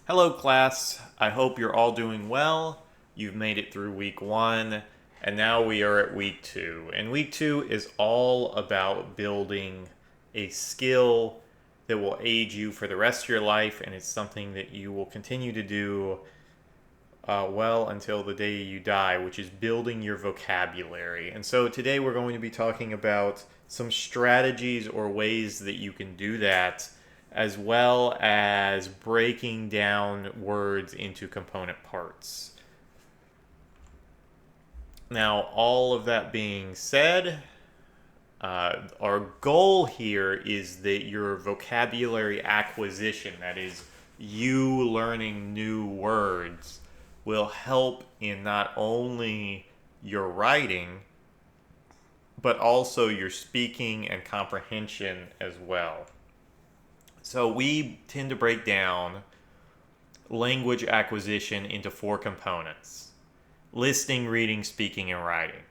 Hello, class. I hope you're all doing well. You've made it through week one, and now we are at week two. And week two is all about building a skill that will aid you for the rest of your life, and it's something that you will continue to do well until the day you die, which is building your vocabulary. And so today we're going to be talking about some strategies or ways that you can do that, as well as breaking down words into component parts. Now, all of that being said, our goal here is that your vocabulary acquisition, that is, you learning new words, will help in not only your writing, but also your speaking and comprehension as well. So we tend to break down language acquisition into four components: listening, reading, speaking, and writing.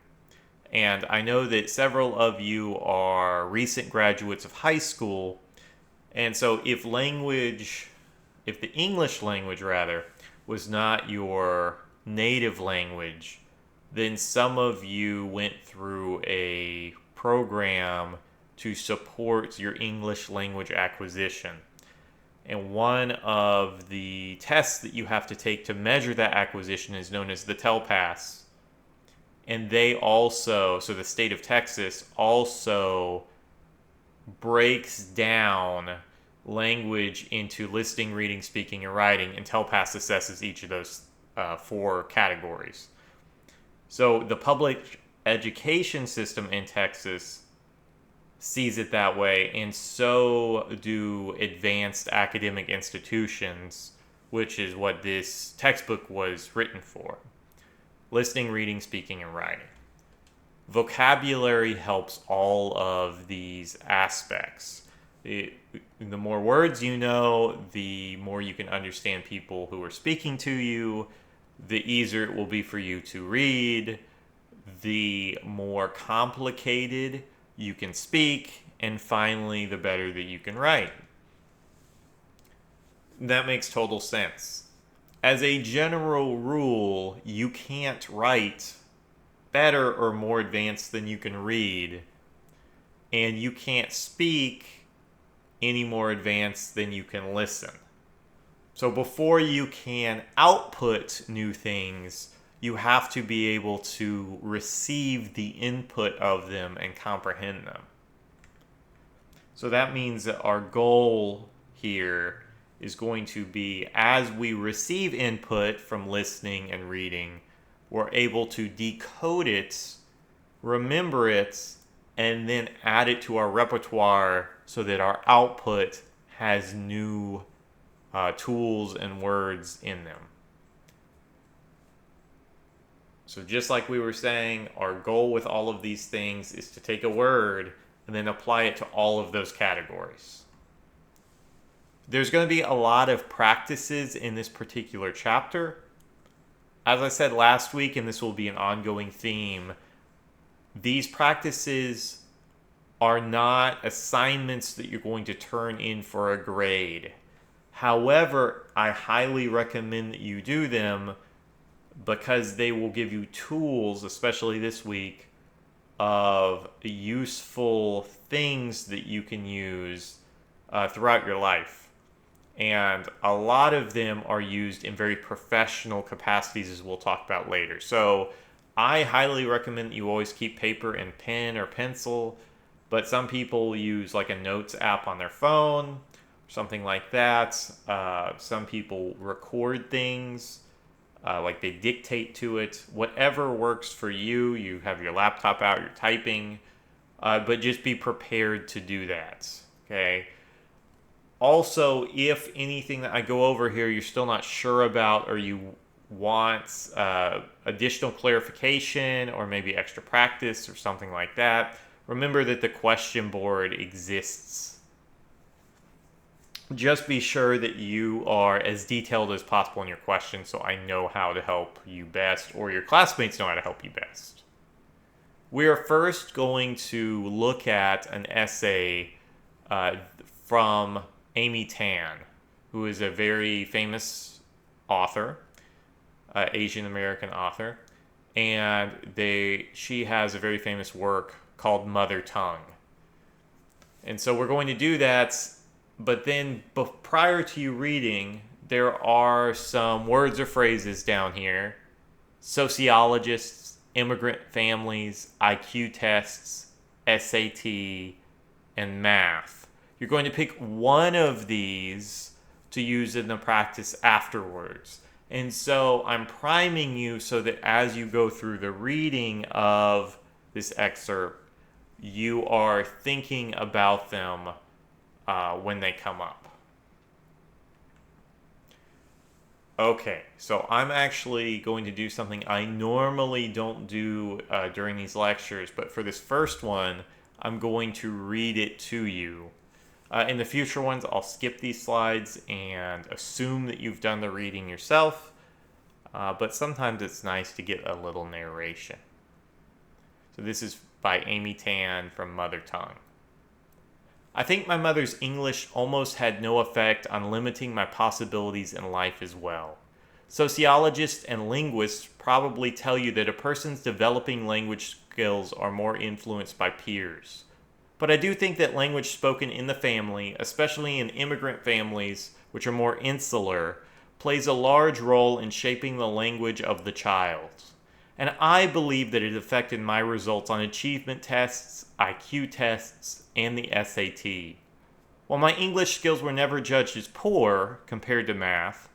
And I know that several of you are recent graduates of high school. And so if the English language rather, was not your native language, then some of you went through a program to support your English language acquisition. And one of the tests that you have to take to measure that acquisition is known as the TELPAS. And they also, so the state of Texas also breaks down language into listening, reading, speaking, and writing, and TELPAS assesses each of those four categories. So the public education system in Texas sees it that way, and so do advanced academic institutions, which is what this textbook was written for. Listening, reading, speaking, and writing. Vocabulary helps all of these aspects. The more words you know, the more you can understand people who are speaking to you, the easier it will be for you to read, the more complicated you can speak, and finally, the better that you can write. That makes total sense. As a general rule, you can't write better or more advanced than you can read, and you can't speak any more advanced than you can listen. So before you can output new things, you have to be able to receive the input of them and comprehend them. So that means that our goal here is going to be, as we receive input from listening and reading, we're able to decode it, remember it, and then add it to our repertoire so that our output has new tools and words in them. So just like we were saying, our goal with all of these things is to take a word and then apply it to all of those categories. There's going to be a lot of practices in this particular chapter. As I said last week, and this will be an ongoing theme, these practices are not assignments that you're going to turn in for a grade. However, I highly recommend that you do them because they will give you tools, especially this week, of useful things that you can use throughout your life. And a lot of them are used in very professional capacities, as we'll talk about later. So I highly recommend that you always keep paper and pen or pencil, but some people use like a notes app on their phone, something like that. Some people record things, like they dictate to it. Whatever works for you. You have your laptop out, you're typing, but just be prepared to do that, okay? Also, if anything that I go over here you're still not sure about, or you want additional clarification or maybe extra practice or something like that, remember that the question board exists. Just be sure that you are as detailed as possible in your questions so I know how to help you best, or your classmates know how to help you best. We are first going to look at an essay from Amy Tan. who is a very famous author, Asian American author, and she has a very famous work called Mother Tongue. And so we're going to do that, but then prior to you reading, there are some words or phrases down here: sociologists, immigrant families, IQ tests, SAT, and math. You're going to pick one of these to use in the practice afterwards. And so I'm priming you so that as you go through the reading of this excerpt, you are thinking about them when they come up. Okay, so I'm actually going to do something I normally don't do during these lectures, but for this first one, I'm going to read it to you. In the future ones, I'll skip these slides and assume that you've done the reading yourself, but sometimes it's nice to get a little narration. So this is by Amy Tan from Mother Tongue. I think my mother's English almost had no effect on limiting my possibilities in life as well. Sociologists and linguists probably tell you that a person's developing language skills are more influenced by peers. But I do think that language spoken in the family, especially in immigrant families, which are more insular, plays a large role in shaping the language of the child. And I believe that it affected my results on achievement tests, IQ tests, and the SAT. While my English skills were never judged as poor compared to math,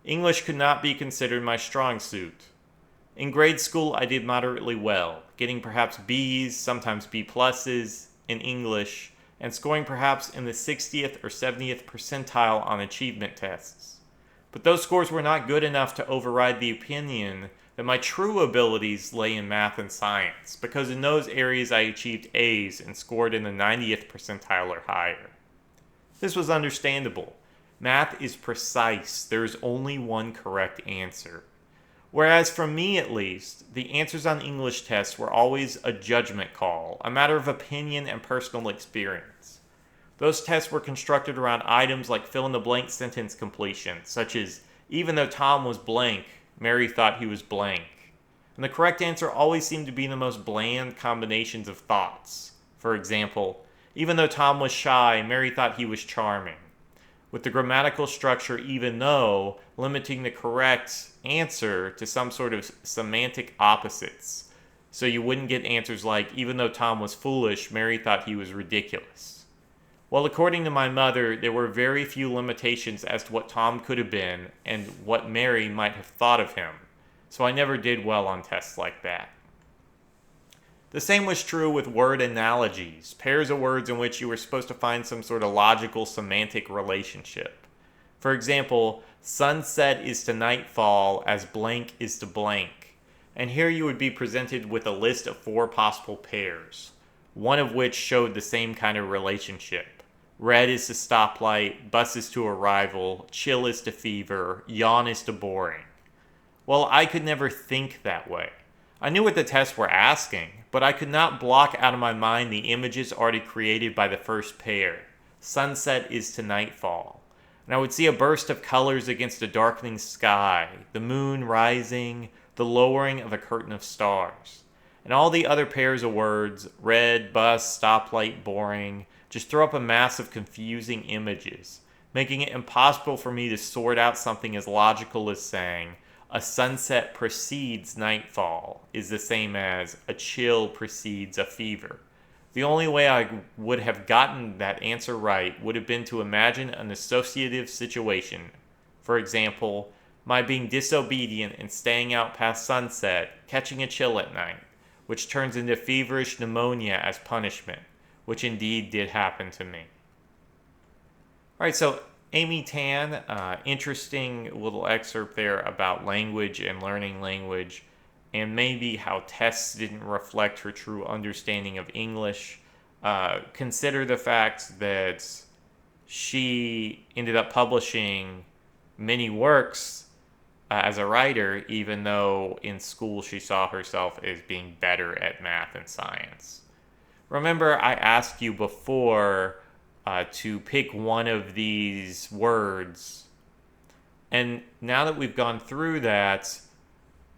English could not be considered my strong suit. In grade school, I did moderately well, getting perhaps B's, sometimes B pluses in English, and scoring perhaps in the 60th or 70th percentile on achievement tests. But those scores were not good enough to override the opinion that my true abilities lay in math and science, because in those areas I achieved A's and scored in the 90th percentile or higher. This was understandable. Math is precise. There is only one correct answer. Whereas for me at least, the answers on English tests were always a judgment call, a matter of opinion and personal experience. Those tests were constructed around items like fill-in-the-blank sentence completion, such as, even though Tom was blank, Mary thought he was blank. And the correct answer always seemed to be the most bland combinations of thoughts. For example, even though Tom was shy, Mary thought he was charming. With the grammatical structure even though limiting the correct answer to some sort of semantic opposites. So you wouldn't get answers like, even though Tom was foolish, Mary thought he was ridiculous. Well, according to my mother, there were very few limitations as to what Tom could have been and what Mary might have thought of him, so I never did well on tests like that. The same was true with word analogies, pairs of words in which you were supposed to find some sort of logical semantic relationship. For example, sunset is to nightfall as blank is to blank, and here you would be presented with a list of 4 possible pairs, one of which showed the same kind of relationship. Red is to stoplight, bus is to arrival, chill is to fever, yawn is to boring. Well, I could never think that way. I knew what the tests were asking, but I could not block out of my mind the images already created by the first pair. Sunset is to nightfall. And I would see a burst of colors against a darkening sky, the moon rising, the lowering of a curtain of stars. And all the other pairs of words, red, bus, stoplight, boring, just throw up a mass of confusing images, making it impossible for me to sort out something as logical as saying, a sunset precedes nightfall is the same as a chill precedes a fever. The only way I would have gotten that answer right would have been to imagine an associative situation. For example, my being disobedient and staying out past sunset, catching a chill at night, which turns into feverish pneumonia as punishment, which indeed did happen to me. Alright, so Amy Tan, interesting little excerpt there about language and learning language, and maybe how tests didn't reflect her true understanding of English. Consider the fact that she ended up publishing many works as a writer, even though in school she saw herself as being better at math and science. Remember, I asked you before, to pick one of these words. And now that we've gone through that,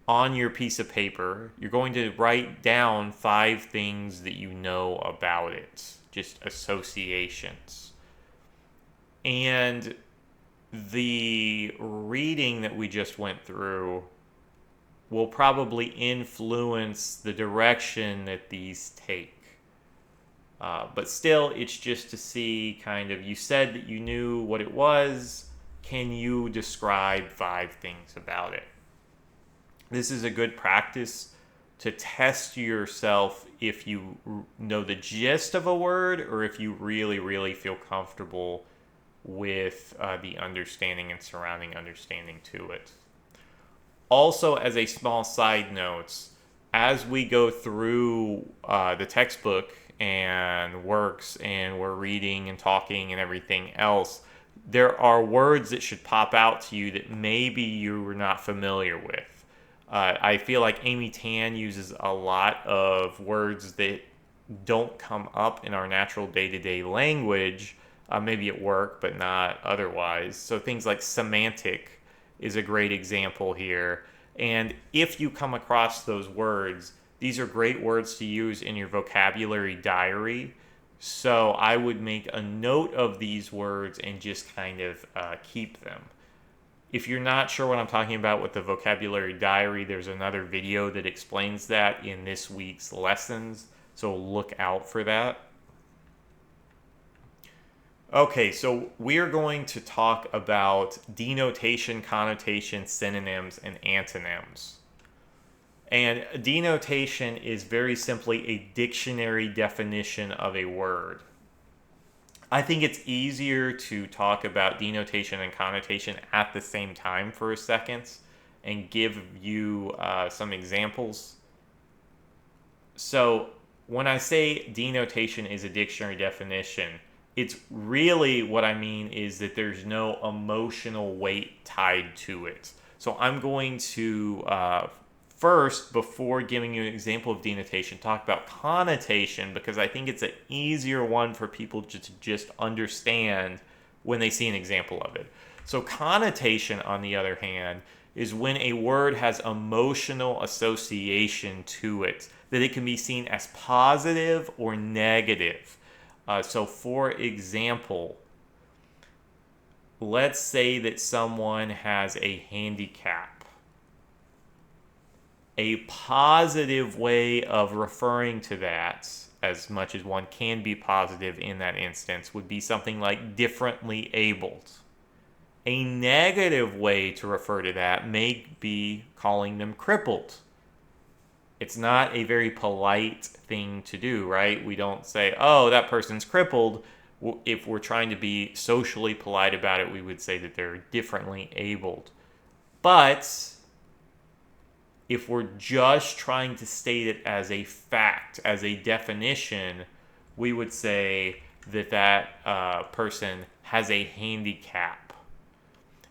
on your piece of paper, you're going to write down 5 things that you know about it, just associations. And the reading that we just went through will probably influence the direction that these take. But still, it's just to see kind of, you said that you knew what it was. Can you describe 5 things about it? This is a good practice to test yourself if you know the gist of a word or if you really, really feel comfortable with the understanding and surrounding understanding to it. Also, as a small side note, as we go through the textbook and works and we're reading and talking and everything else, there are words that should pop out to you that maybe you were not familiar with. I feel like Amy Tan uses a lot of words that don't come up in our natural day-to-day language, maybe at work, but not otherwise. So things like semantic is a great example here. And if you come across those words, these are great words to use in your vocabulary diary. So I would make a note of these words and just kind of keep them. If you're not sure what I'm talking about with the vocabulary diary, there's another video that explains that in this week's lessons, so look out for that. Okay, so we are going to talk about denotation, connotation, synonyms, and antonyms. And denotation is very simply a dictionary definition of a word. I think it's easier to talk about denotation and connotation at the same time for a second and give you some examples. So when I say denotation is a dictionary definition, it's really what I mean is that there's no emotional weight tied to it. So I'm going to first, before giving you an example of denotation, talk about connotation, because I think it's an easier one for people to just understand when they see an example of it. So connotation, on the other hand, is when a word has emotional association to it, that it can be seen as positive or negative. So for example, let's say that someone has a handicap. A positive way of referring to that, as much as one can be positive in that instance, would be something like differently abled. A negative way to refer to that may be calling them crippled. It's not a very polite thing to do, right? We don't say, oh, that person's crippled. If we're trying to be socially polite about it, we would say that they're differently abled. But if we're just trying to state it as a fact, as a definition, we would say that that person has a handicap.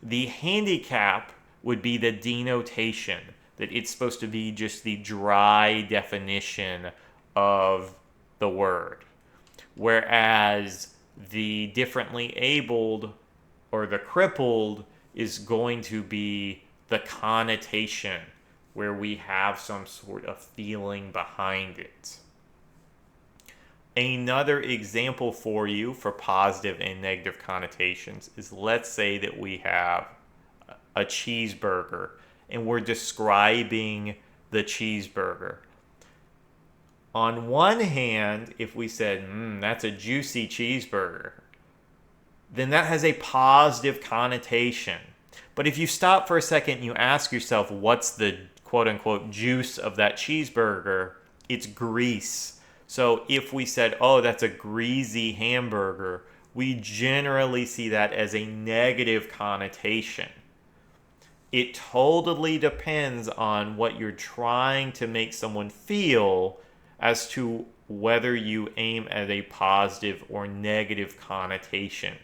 The handicap would be the denotation, that it's supposed to be just the dry definition of the word. Whereas the differently abled or the crippled is going to be the connotation, where we have some sort of feeling behind it. Another example for you for positive and negative connotations is, let's say that we have a cheeseburger and we're describing the cheeseburger. On one hand, if we said, that's a juicy cheeseburger, then that has a positive connotation. But if you stop for a second and you ask yourself, what's the quote-unquote juice of that cheeseburger? It's grease. So if we said, oh, that's a greasy hamburger, we generally see that as a negative connotation. It totally depends on what you're trying to make someone feel as to whether you aim at a positive or negative connotation.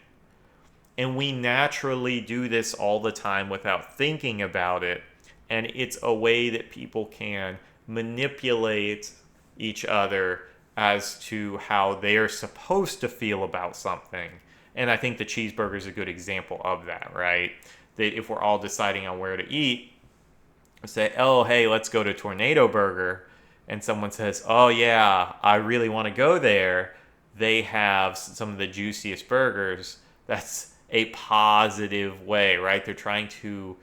And we naturally do this all the time without thinking about it. And it's a way that people can manipulate each other as to how they're supposed to feel about something. And I think the cheeseburger is a good example of that, right? That if we're all deciding on where to eat, say, oh, hey, let's go to Tornado Burger, and someone says, oh, yeah, I really want to go there, they have some of the juiciest burgers. That's a positive way, right? They're trying to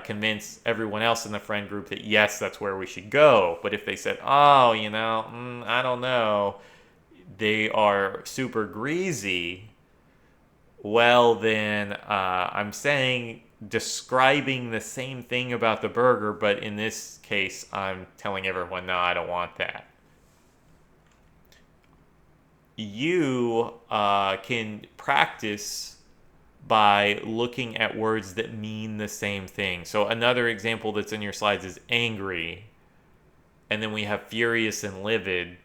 convince everyone else in the friend group that, yes, that's where we should go. But if they said, oh, I don't know, they are super greasy, well, then I'm saying describing the same thing about the burger, but in this case, I'm telling everyone, no, I don't want that. You can practice by looking at words that mean the same thing. So another example that's in your slides is angry, and then we have furious and livid.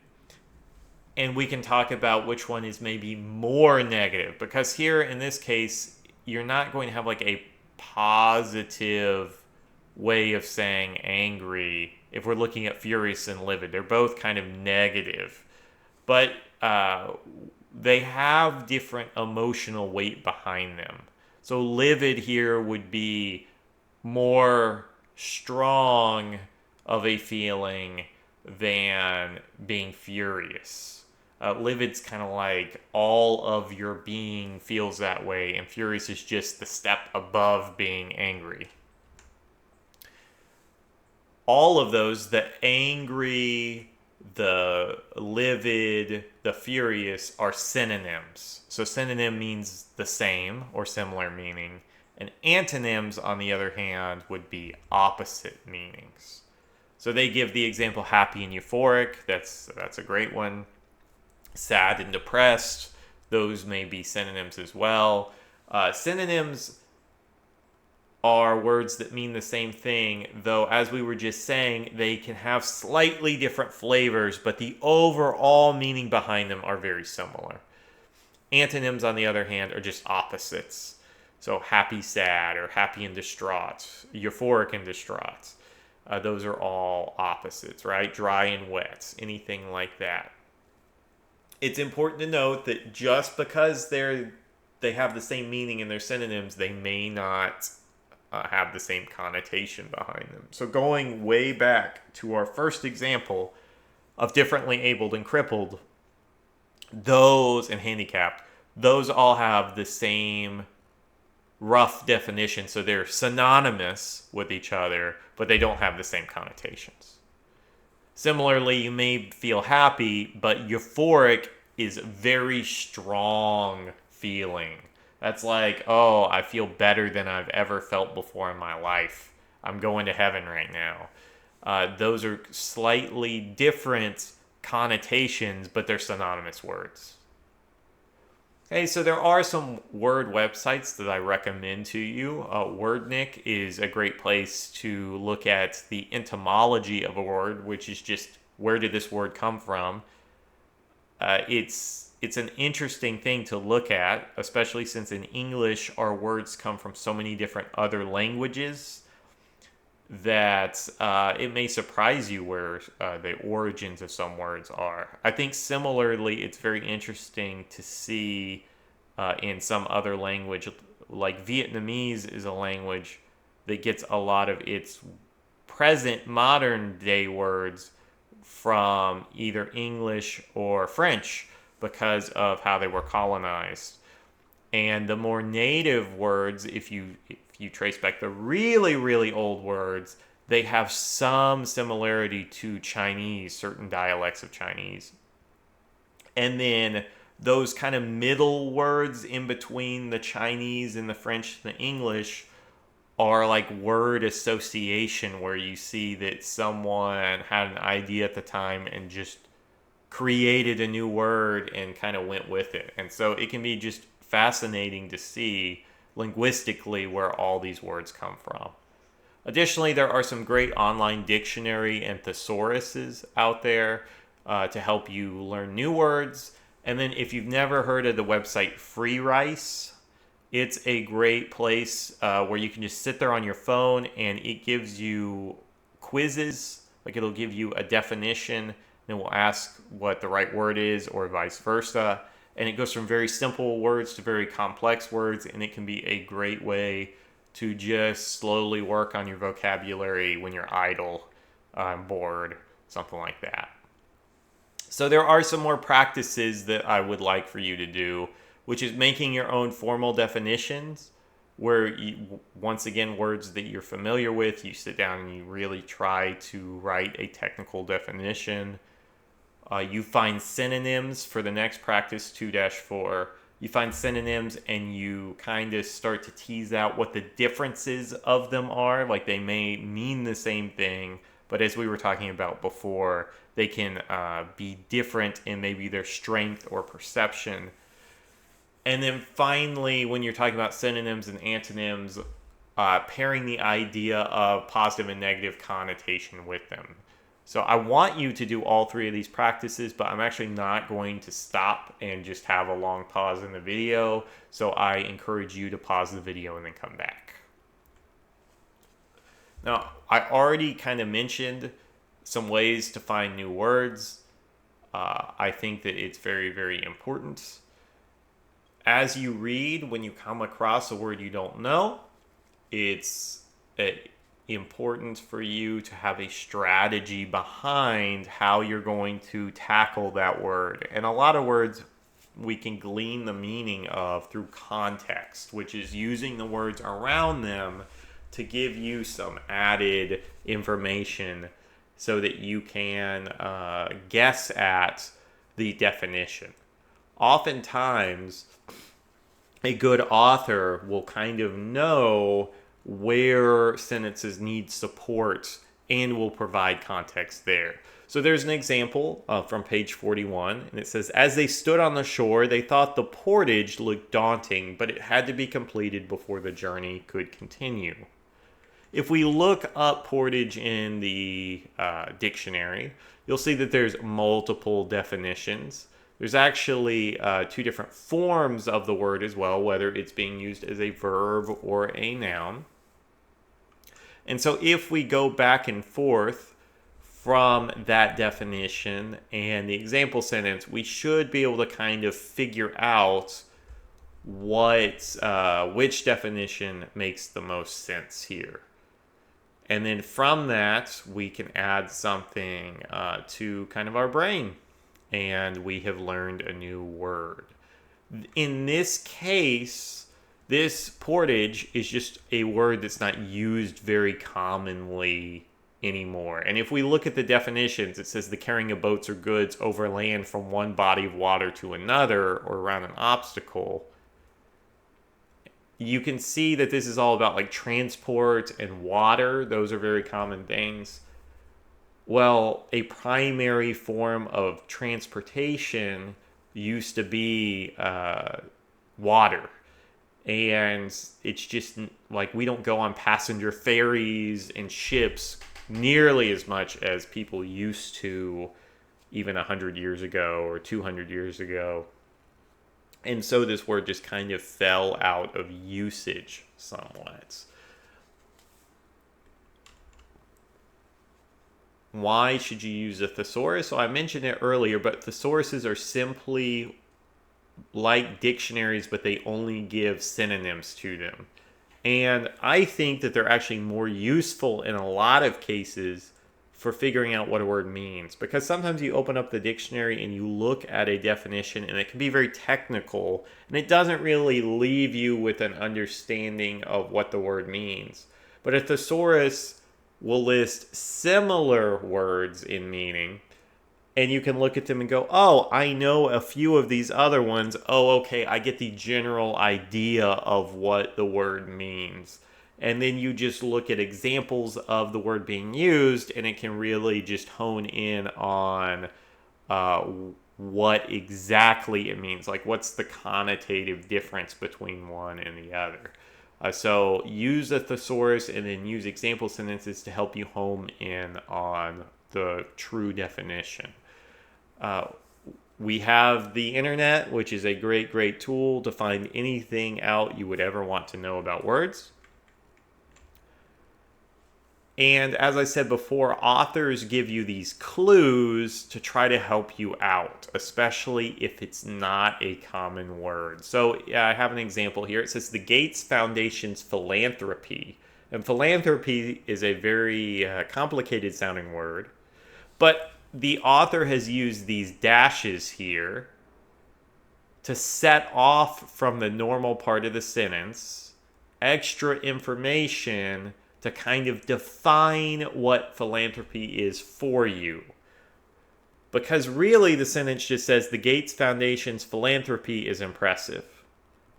And we can talk about which one is maybe more negative, because here in this case you're not going to have like a positive way of saying angry. If we're looking at furious and livid, they're both kind of negative, but they have different emotional weight behind them. So livid here would be more strong of a feeling than being furious. Livid's kind of like all of your being feels that way, and furious is just the step above being angry. All of those, the angry, the livid, the furious, are synonyms. So synonym means the same or similar meaning. And antonyms, on the other hand, would be opposite meanings. So they give the example happy and euphoric. That's a great one. Sad and depressed, those may be synonyms as well. Synonyms are words that mean the same thing, though, as we were just saying, they can have slightly different flavors, but the overall meaning behind them are very similar. Antonyms, on the other hand, are just opposites. So happy, sad, or happy and distraught, euphoric and distraught. Those are all opposites, right? Dry and wet, anything like that. It's important to note that just because they have the same meaning in their synonyms, they may not have the same connotation behind them. So going way back to our first example of differently abled and crippled, those and handicapped, those all have the same rough definition. So they're synonymous with each other, but they don't have the same connotations. Similarly, you may feel happy, but euphoric is very strong feeling. That's like, oh, I feel better than I've ever felt before in my life. I'm going to heaven right now. Those are slightly different connotations, but they're synonymous words. Okay, so there are some word websites that I recommend to you. WordNik is a great place to look at the etymology of a word, which is just where did this word come from. It's an interesting thing to look at, especially since in English our words come from so many different other languages that it may surprise you where the origins of some words are. I think similarly, it's very interesting to see in some other language, like Vietnamese is a language that gets a lot of its present modern day words from either English or French because of how they were colonized. And the more native words, if you trace back the really, really old words, they have some similarity to Chinese, certain dialects of Chinese. And then those kind of middle words in between the Chinese and the French and the English are like word association, where you see that someone had an idea at the time and just created a new word and kind of went with it. And so it can be just fascinating to see linguistically where all these words come from. Additionally, there are some great online dictionary and thesauruses out there to help you learn new words. And then if you've never heard of the website FreeRice, it's a great place where you can just sit there on your phone and it gives you quizzes. Like it'll give you a definition, and it will ask what the right word is or vice versa. And it goes from very simple words to very complex words, and it can be a great way to just slowly work on your vocabulary when you're idle, bored, something like that. So there are some more practices that I would like for you to do, which is making your own formal definitions, where you, once again, words that you're familiar with, you sit down and you really try to write a technical definition. You find synonyms for the next practice 2-4. You find synonyms and you kind of start to tease out what the differences of them are. Like they may mean the same thing, but as we were talking about before, they can be different in maybe their strength or perception. And then finally, when you're talking about synonyms and antonyms, pairing the idea of positive and negative connotation with them. So I want you to do all three of these practices, but I'm actually not going to stop and just have a long pause in the video. So I encourage you to pause the video and then come back. Now, I already kind of mentioned some ways to find new words. I think that it's very, very important. As you read, when you come across a word you don't know, it's important for you to have a strategy behind how you're going to tackle that word. And a lot of words we can glean the meaning of through context, which is using the words around them to give you some added information so that you can guess at the definition. Oftentimes, a good author will kind of know where sentences need support and will provide context there. So there's an example from page 41, and it says, as they stood on the shore, they thought the portage looked daunting, but it had to be completed before the journey could continue. If we look up portage in the dictionary, you'll see that there's multiple definitions. There's actually two different forms of the word as well, whether it's being used as a verb or a noun. And so if we go back and forth from that definition and the example sentence, we should be able to kind of figure out which definition makes the most sense here. And then from that, we can add something to kind of our brain, and we have learned a new word. In this case, this portage is just a word that's not used very commonly anymore. And if we look at the definitions, it says the carrying of boats or goods over land from one body of water to another or around an obstacle. You can see that this is all about like transport and water. Those are very common things. Well, a primary form of transportation used to be water. And it's just like we don't go on passenger ferries and ships nearly as much as people used to even 100 years ago or 200 years ago. And so this word just kind of fell out of usage somewhat. Why should you use a thesaurus? So I mentioned it earlier, but thesauruses are simply like dictionaries, but they only give synonyms to them. And I think that they're actually more useful in a lot of cases for figuring out what a word means. Because sometimes you open up the dictionary and you look at a definition and it can be very technical and it doesn't really leave you with an understanding of what the word means. But a thesaurus will list similar words in meaning, and you can look at them and go, oh, I know a few of these other ones. Oh, okay, I get the general idea of what the word means. And then you just look at examples of the word being used, and it can really just hone in on what exactly it means. Like, what's the connotative difference between one and the other? So use a thesaurus and then use example sentences to help you hone in on the true definition. We have the internet, which is a great, great tool to find anything out you would ever want to know about words. And as I said before, authors give you these clues to try to help you out, especially if it's not a common word. So I have an example here. It says the Gates Foundation's philanthropy. And philanthropy is a very complicated sounding word. But the author has used these dashes here to set off from the normal part of the sentence extra information to kind of define what philanthropy is for you. Because really the sentence just says the Gates Foundation's philanthropy is impressive.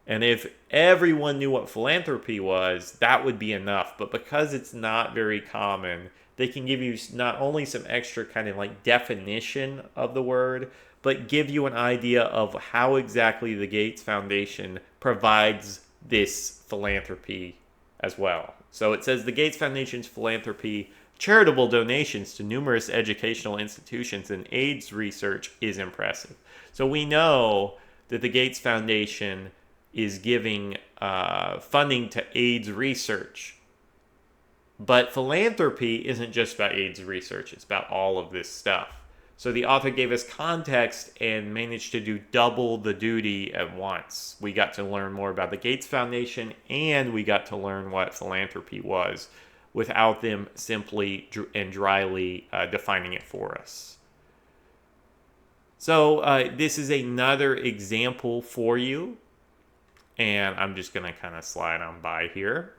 And if everyone knew what philanthropy was, that would be enough. But because it's not very common, they can give you not only some extra kind of like definition of the word, but give you an idea of how exactly the Gates Foundation provides this philanthropy as well. So it says the Gates Foundation's philanthropy, charitable donations to numerous educational institutions, and AIDS research is impressive. So we know that the Gates Foundation is giving funding to AIDS research. But philanthropy isn't just about AIDS research, it's about all of this stuff. So the author gave us context and managed to do double the duty at once. We got to learn more about the Gates Foundation, and we got to learn what philanthropy was without them simply and dryly defining it for us. So this is another example for you, and I'm just going to kind of slide on by here.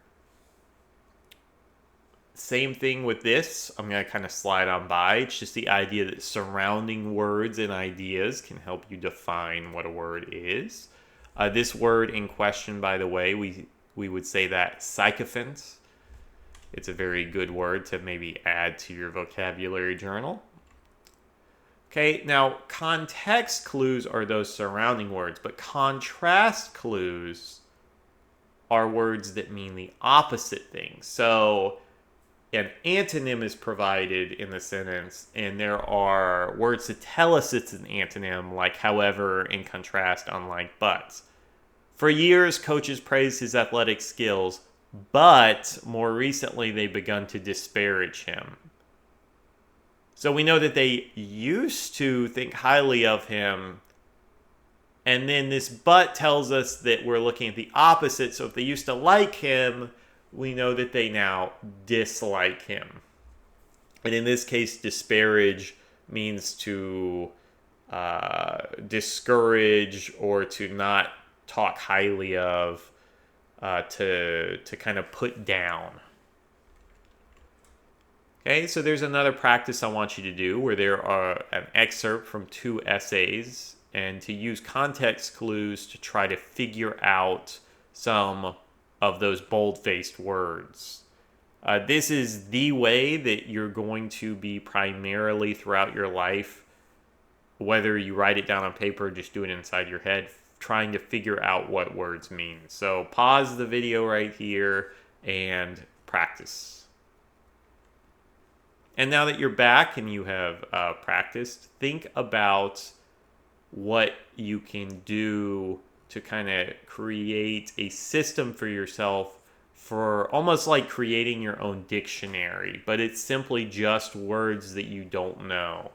Same thing with this. I'm going to kind of slide on by. It's just the idea that surrounding words and ideas can help you define what a word is. This word in question, by the way, we would say that sycophant. It's a very good word to maybe add to your vocabulary journal. Okay, now context clues are those surrounding words, but contrast clues are words that mean the opposite thing. So an antonym is provided in the sentence, and there are words to tell us it's an antonym, like however, in contrast, unlike, but. For years, coaches praised his athletic skills, but more recently they've begun to disparage him. So we know that they used to think highly of him, and then this but tells us that we're looking at the opposite. So if they used to like him, we know that they now dislike him. And in this case, disparage means to discourage or to not talk highly of, to kind of put down. Okay, so there's another practice I want you to do where there are an excerpt from 2 essays, and to use context clues to try to figure out some of those bold-faced words. This is the way that you're going to be primarily throughout your life, whether you write it down on paper or just do it inside your head, trying to figure out what words mean. So pause the video right here and practice. And now that you're back and you have practiced, think about what you can do to kind of create a system for yourself, for almost like creating your own dictionary, but it's simply just words that you don't know.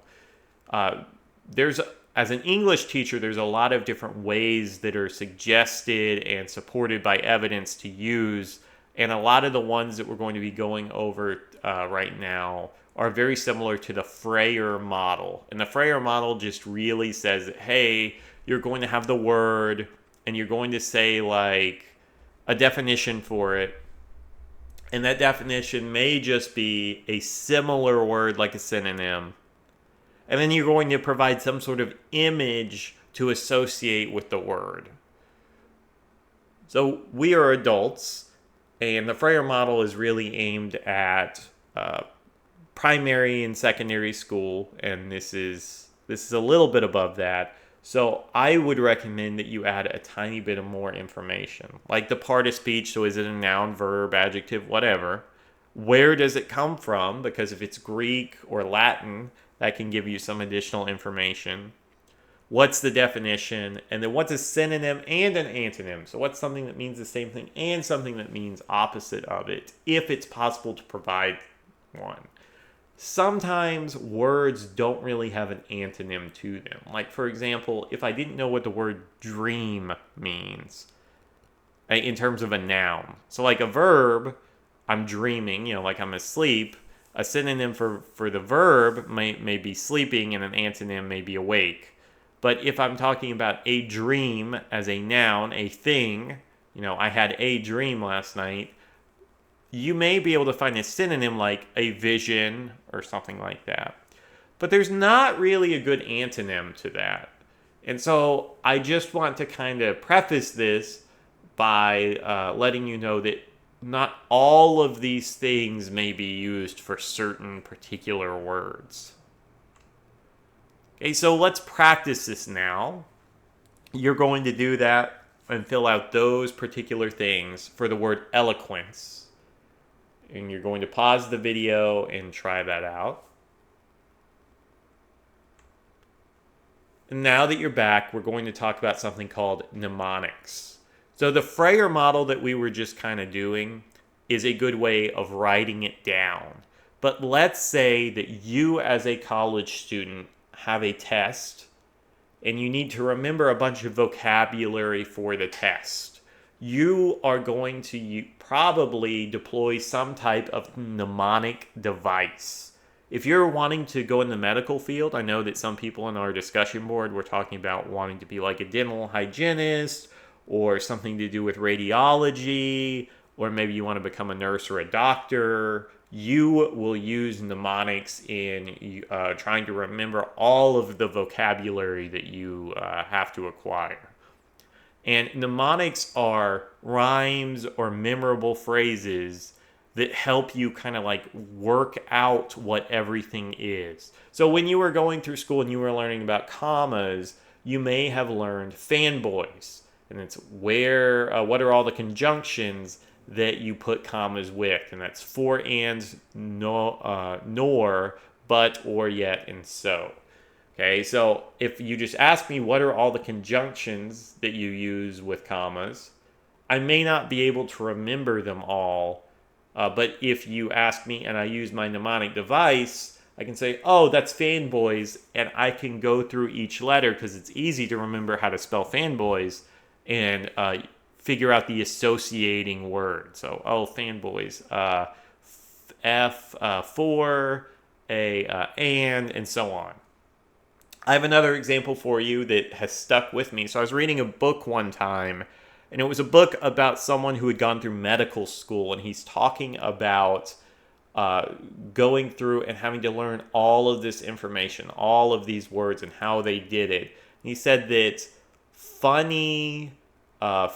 As an English teacher, there's a lot of different ways that are suggested and supported by evidence to use, and a lot of the ones that we're going to be going over right now are very similar to the Frayer model. And the Frayer model just really says, hey, you're going to have the word, and you're going to say like a definition for it. And that definition may just be a similar word like a synonym. And then you're going to provide some sort of image to associate with the word. So we are adults, and the Frayer model is really aimed at primary and secondary school, and this is a little bit above that. So I would recommend that you add a tiny bit of more information, like the part of speech. So is it a noun, verb, adjective, whatever? Where does it come from? Because if it's Greek or Latin, that can give you some additional information. What's the definition? And then what's a synonym and an antonym? So what's something that means the same thing and something that means opposite of it, if it's possible to provide one. Sometimes words don't really have an antonym to them. Like, for example, if I didn't know what the word dream means in terms of a noun. So, like a verb, I'm dreaming, like I'm asleep. A synonym for the verb may be sleeping, and an antonym may be awake. But if I'm talking about a dream as a noun, a thing, I had a dream last night, you may be able to find a synonym like a vision or something like that. But there's not really a good antonym to that. And so I just want to kind of preface this by letting you know that not all of these things may be used for certain particular words. Okay, so let's practice this now. You're going to do that and fill out those particular things for the word eloquence. And you're going to pause the video and try that out. And now that you're back, we're going to talk about something called mnemonics. So the Freyer model that we were just kind of doing is a good way of writing it down. But let's say that you as a college student have a test and you need to remember a bunch of vocabulary for the test. You are going to probably deploy some type of mnemonic device. If you're wanting to go in the medical field, I know that some people in our discussion board were talking about wanting to be like a dental hygienist or something to do with radiology, or maybe you want to become a nurse or a doctor. You will use mnemonics in trying to remember all of the vocabulary that you have to acquire. And mnemonics are rhymes or memorable phrases that help you kind of like work out what everything is. So when you were going through school and you were learning about commas, you may have learned fanboys. And it's what are all the conjunctions that you put commas with? And that's for, and, no, nor, but, or, yet, and so. Okay, so if you just ask me what are all the conjunctions that you use with commas, I may not be able to remember them all. But if you ask me and I use my mnemonic device, I can say, oh, that's fanboys, and I can go through each letter because it's easy to remember how to spell fanboys and figure out the associating word. So, fanboys, F, for, and so on. I have another example for you that has stuck with me. So I was reading a book one time, and it was a book about someone who had gone through medical school, and he's talking about going through and having to learn all of this information, all of these words, and how they did it. And he said that funny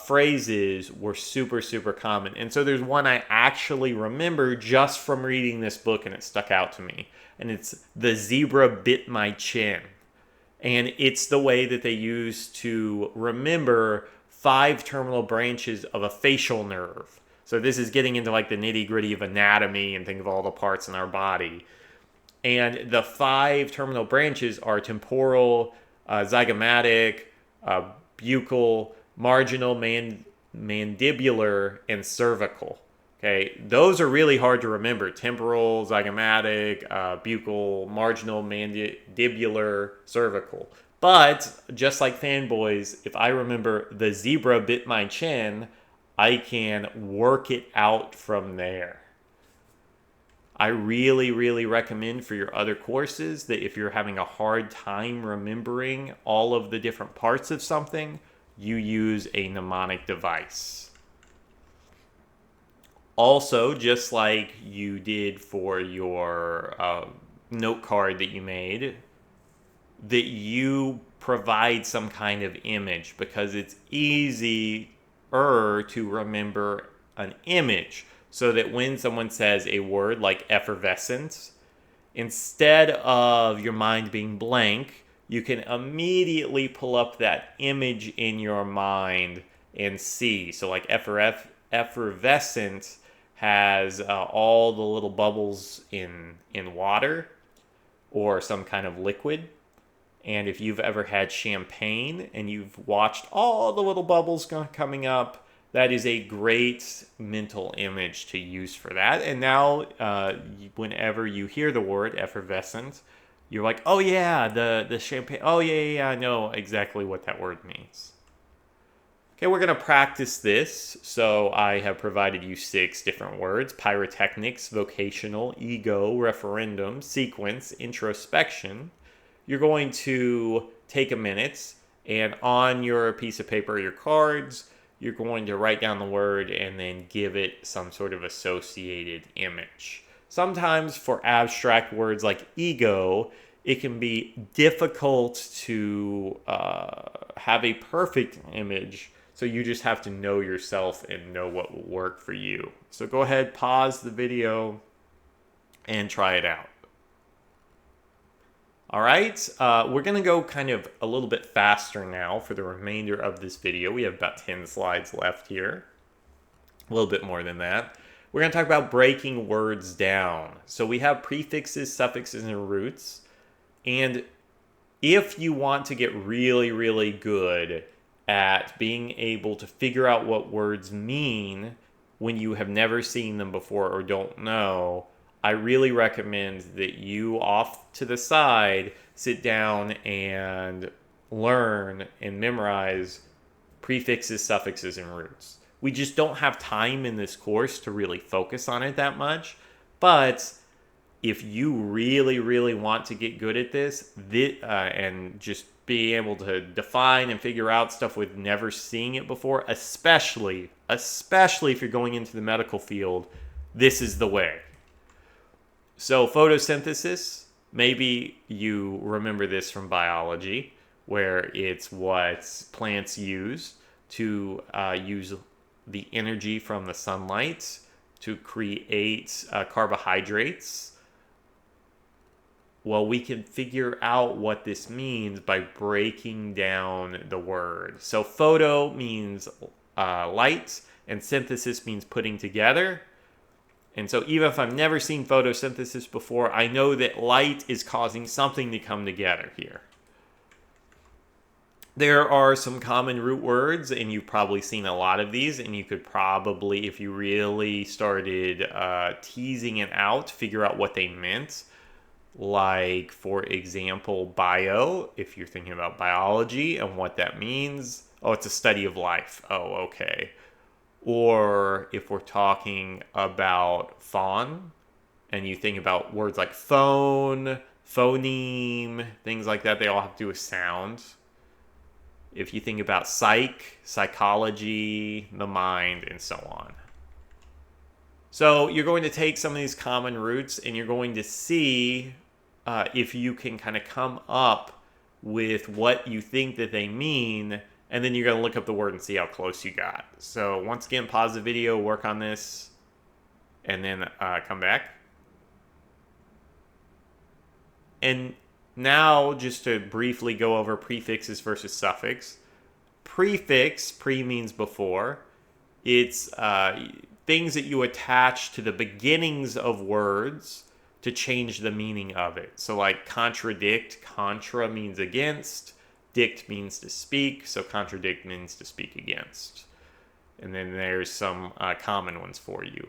phrases were super, super common. And so there's one I actually remember just from reading this book, and it stuck out to me. And it's "the zebra bit my chin." And it's the way that they use to remember 5 terminal branches of a facial nerve. So this is getting into like the nitty gritty of anatomy and think of all the parts in our body. And the 5 terminal branches are temporal, zygomatic, buccal, marginal, mandibular, and cervical. Okay, those are really hard to remember. Temporal, zygomatic, buccal, marginal, mandibular, cervical. But just like fanboys, if I remember "the zebra bit my chin," I can work it out from there. I really, really recommend for your other courses that if you're having a hard time remembering all of the different parts of something, you use a mnemonic device. Also, just like you did for your note card that you made, that you provide some kind of image, because it's easier to remember an image. So that when someone says a word like effervescence, instead of your mind being blank, you can immediately pull up that image in your mind and see. So like effervescent has all the little bubbles in water or some kind of liquid. And if you've ever had champagne and you've watched all the little bubbles coming up, That is a great mental image to use for that. And now, whenever you hear the word effervescent, you're like, oh yeah, the champagne. Oh yeah, I know exactly what that word means. Okay, we're going to practice this. So I have provided you 6 different words: pyrotechnics, vocational, ego, referendum, sequence, introspection. You're going to take a minute, and on your piece of paper or your cards, you're going to write down the word and then give it some sort of associated image. Sometimes for abstract words like ego, it can be difficult to have a perfect image, so you just have to know yourself and know what will work for you. So go ahead, pause the video, and try it out. All right, we're going to go kind of a little bit faster now for the remainder of this video. We have about 10 slides left here, a little bit more than that. We're going to talk about breaking words down. So we have prefixes, suffixes, and roots. And if you want to get really, really good at being able to figure out what words mean when you have never seen them before or don't know, I really recommend that you, off to the side, sit down and learn and memorize prefixes, suffixes, and roots. We just don't have time in this course to really focus on it that much. But if you really, really want to get good at this, and just be able to define and figure out stuff with never seeing it before, especially if you're going into the medical field, this is the way. So photosynthesis, maybe you remember this from biology, where it's what plants use to use the energy from the sunlight to create carbohydrates. Well, we can figure out what this means by breaking down the word. So photo means light, and synthesis means putting together. And so even if I've never seen photosynthesis before, I know that light is causing something to come together here. There are some common root words, and you've probably seen a lot of these, and you could probably, if you really started teasing it out, figure out what they meant. Like, for example, bio, if you're thinking about biology and what that means. Oh, it's a study of life. Oh, okay. Or if we're talking about fawn, and you think about words like phone, phoneme, things like that, they all have to do with sound. If you think about psych, psychology, the mind, and so on. So you're going to take some of these common roots and you're going to see if you can kind of come up with what you think that they mean, and then you're going to look up the word and see how close you got. So once again, pause the video, work on this, and then come back. And now, just to briefly go over prefixes versus suffix. Prefix, pre means before. It's things that you attach to the beginnings of words to change the meaning of it. So like contradict, contra means against, dict means to speak, so contradict means to speak against. And then there's some common ones for you.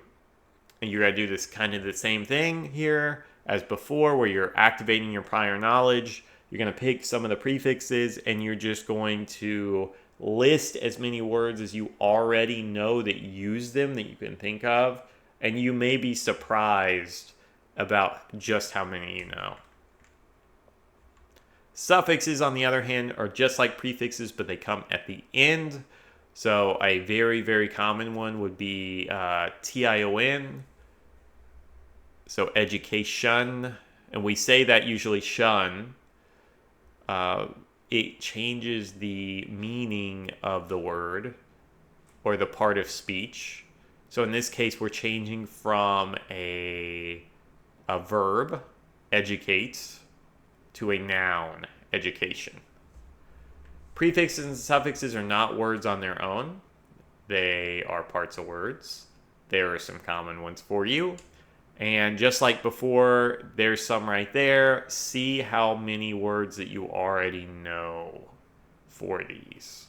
And you're going to do this kind of the same thing here as before, where you're activating your prior knowledge. You're going to pick some of the prefixes and you're just going to list as many words as you already know that use them, that you can think of. And you may be surprised about just how many you know. Suffixes, on the other hand, are just like prefixes, but they come at the end. So a very, very common one would be tion. So education. And we say that usually shun. It changes the meaning of the word or the part of speech. So in this case, we're changing from a verb, educate, to a noun, education. Prefixes and suffixes are not words on their own. They are parts of words. There are some common ones for you. And just like before, there's some right there. See how many words that you already know for these.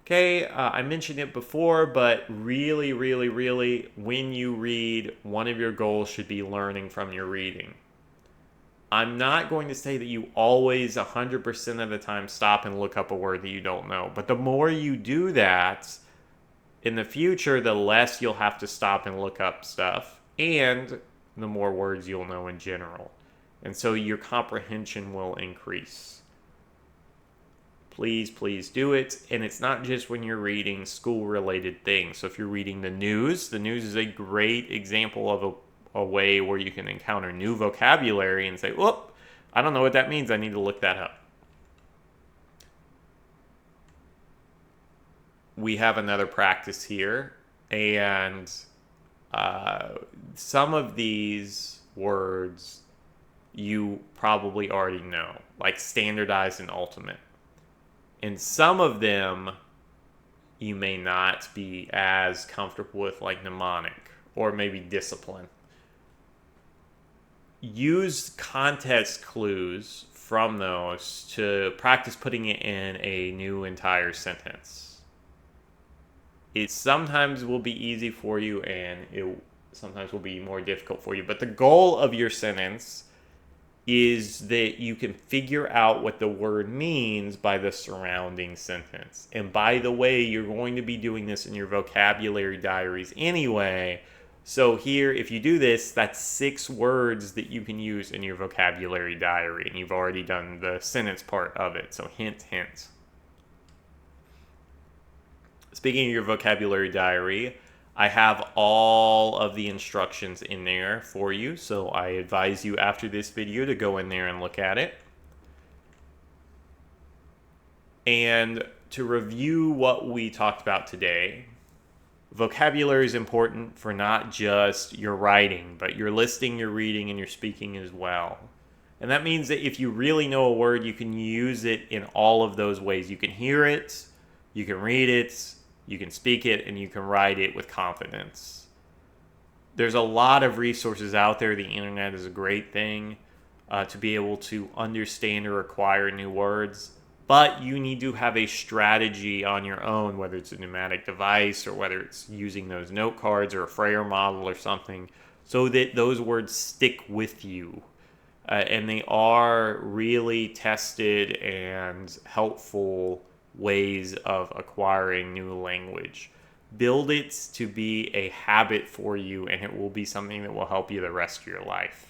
Okay, I mentioned it before, but really, really, really, when you read, one of your goals should be learning from your reading. I'm not going to say that you always 100% of the time stop and look up a word that you don't know, but the more you do that in the future, the less you'll have to stop and look up stuff, and the more words you'll know in general. And so your comprehension will increase. Please, please do it. And it's not just when you're reading school related things. So if you're reading the news is a great example of a way where you can encounter new vocabulary and say, whoop, I don't know what that means. I need to look that up. We have another practice here. And some of these words you probably already know, like standardized and ultimate. And some of them you may not be as comfortable with, like mnemonic or maybe discipline. Use context clues from those to practice putting it in a new entire sentence. It sometimes will be easy for you and it sometimes will be more difficult for you. But the goal of your sentence is that you can figure out what the word means by the surrounding sentence. And by the way, you're going to be doing this in your vocabulary diaries anyway. So here, if you do this, that's 6 words that you can use in your vocabulary diary. And you've already done the sentence part of it. So hint, hint. Speaking of your vocabulary diary, I have all of the instructions in there for you, so I advise you after this video to go in there and look at it. And to review what we talked about today, vocabulary is important for not just your writing, but your listening, your reading, and your speaking as well. And that means that if you really know a word, you can use it in all of those ways. You can hear it, you can read it, you can speak it, and you can write it with confidence. There's a lot of resources out there. The internet is a great thing to be able to understand or acquire new words. But you need to have a strategy on your own, whether it's a pneumatic device or whether it's using those note cards or a Frayer model or something, so that those words stick with you. And they are really tested and helpful ways of acquiring new language. Build it to be a habit for you, and it will be something that will help you the rest of your life.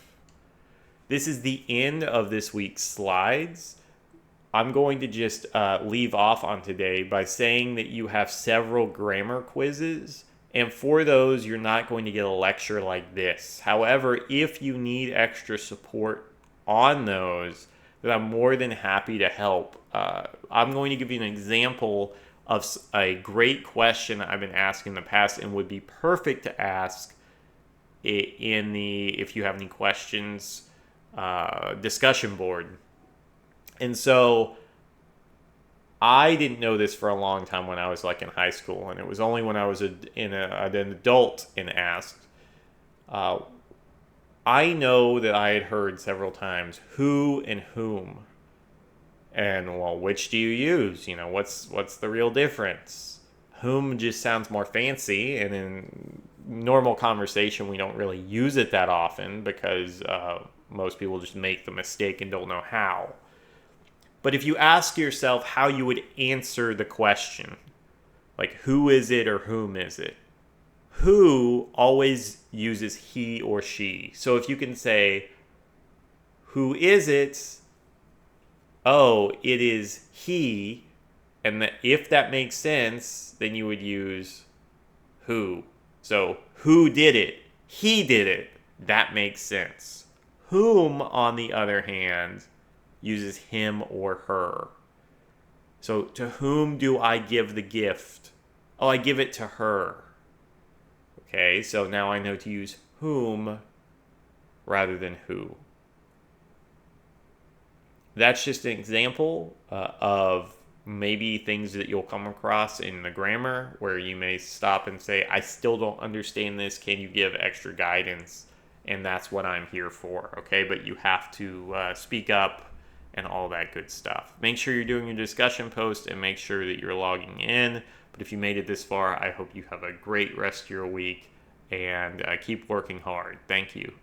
This is the end of this week's slides. I'm going to just leave off on today by saying that you have several grammar quizzes, and for those, you're not going to get a lecture like this. However, if you need extra support on those, then I'm more than happy to help. I'm going to give you an example of a great question I've been asked in the past and would be perfect to ask in the, if you have any questions, discussion board. And so I didn't know this for a long time when I was like in high school, and it was only when I was an adult and asked. I know that I had heard several times who and whom. And, well, which do you use? You know, what's the real difference? Whom just sounds more fancy, and in normal conversation, we don't really use it that often because most people just make the mistake and don't know how. But if you ask yourself how you would answer the question, like who is it or whom is it? Who always uses he or she. So if you can say, who is it? Oh, it is he. And if that makes sense, then you would use who. So who did it? He did it. That makes sense. Whom, on the other hand, uses him or her. So to whom do I give the gift? Oh, I give it to her. Okay, so now I know to use whom rather than who. That's just an example of maybe things that you'll come across in the grammar where you may stop and say, I still don't understand this. Can you give extra guidance? And that's what I'm here for, okay? But you have to speak up and all that good stuff. Make sure you're doing your discussion post and make sure that you're logging in. But if you made it this far, I hope you have a great rest of your week and keep working hard. Thank you.